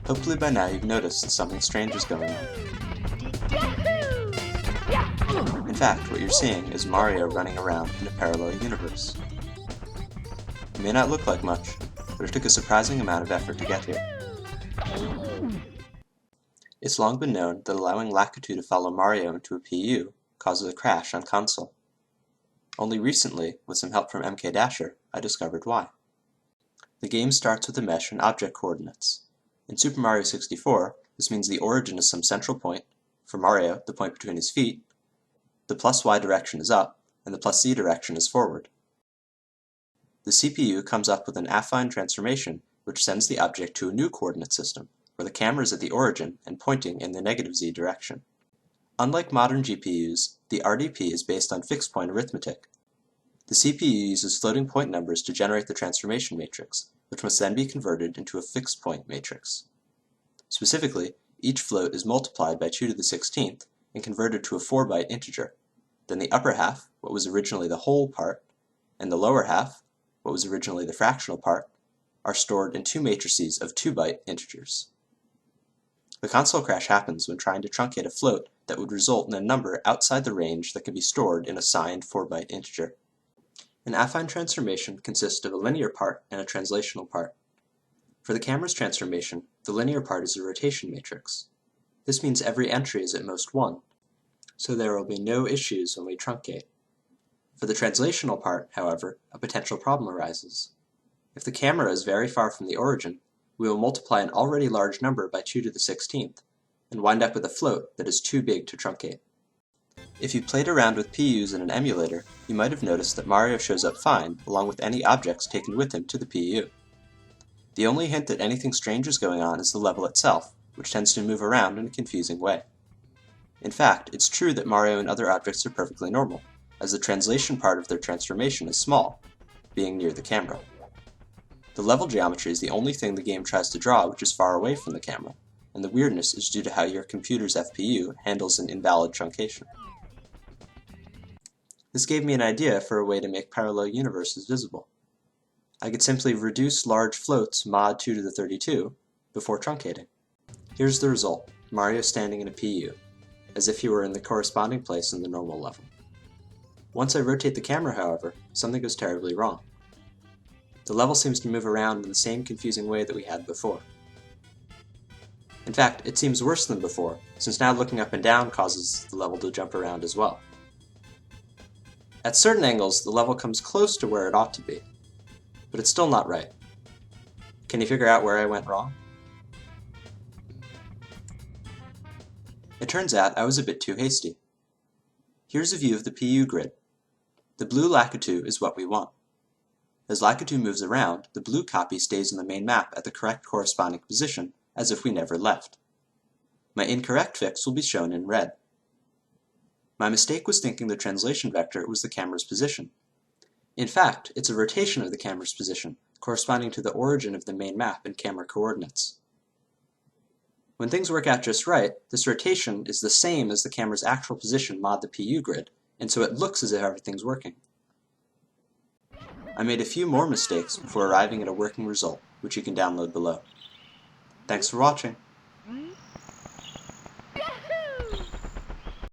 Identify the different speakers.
Speaker 1: Hopefully by now you've noticed something strange is going on. In fact, what you're seeing is Mario running around in a parallel universe. It may not look like much, but it took a surprising amount of effort to get here. It's long been known that allowing Lakitu to follow Mario into a PU causes a crash on console. Only recently, with some help from MK Dasher, I discovered why. The game starts with a mesh and object coordinates. In Super Mario 64, this means the origin is some central point, for Mario, the point between his feet, the plus Y direction is up, and the plus Z direction is forward. The CPU comes up with an affine transformation which sends the object to a new coordinate system, where the camera is at the origin and pointing in the negative Z direction. Unlike modern GPUs, the RDP is based on fixed-point arithmetic. The CPU uses floating point numbers to generate the transformation matrix, which must then be converted into a fixed-point matrix. Specifically, each float is multiplied by 2 to the 16th and converted to a 4-byte integer. Then the upper half, what was originally the whole part, and the lower half, what was originally the fractional part, are stored in two matrices of 2-byte integers. The console crash happens when trying to truncate a float that would result in a number outside the range that can be stored in a signed 4-byte integer. An affine transformation consists of a linear part and a translational part. For the camera's transformation, the linear part is a rotation matrix. This means every entry is at most 1, so there will be no issues when we truncate. For the translational part, however, a potential problem arises. If the camera is very far from the origin, we will multiply an already large number by 2 to the 16th, and wind up with a float that is too big to truncate. If you played around with PUs in an emulator, you might have noticed that Mario shows up fine along with any objects taken with him to the PU. The only hint that anything strange is going on is the level itself, which tends to move around in a confusing way. In fact, it's true that Mario and other objects are perfectly normal, as the translation part of their transformation is small, being near the camera. The level geometry is the only thing the game tries to draw which is far away from the camera, and the weirdness is due to how your computer's FPU handles an invalid truncation. This gave me an idea for a way to make parallel universes visible. I could simply reduce large floats mod 2 to the 32 before truncating. Here's the result, Mario standing in a PU, as if he were in the corresponding place in the normal level. Once I rotate the camera, however, something goes terribly wrong. The level seems to move around in the same confusing way that we had before. In fact, it seems worse than before, since now looking up and down causes the level to jump around as well. At certain angles, the level comes close to where it ought to be, but it's still not right. Can you figure out where I went wrong? It turns out I was a bit too hasty. Here's a view of the PU grid. The blue Lakitu is what we want. As Lakitu moves around, the blue copy stays in the main map at the correct corresponding position, as if we never left. My incorrect fix will be shown in red. My mistake was thinking the translation vector was the camera's position. In fact, it's a rotation of the camera's position, corresponding to the origin of the main map in camera coordinates. When things work out just right, this rotation is the same as the camera's actual position mod the PU grid, and so it looks as if everything's working. I made a few more mistakes before arriving at a working result, which you can download below. Thanks for watching.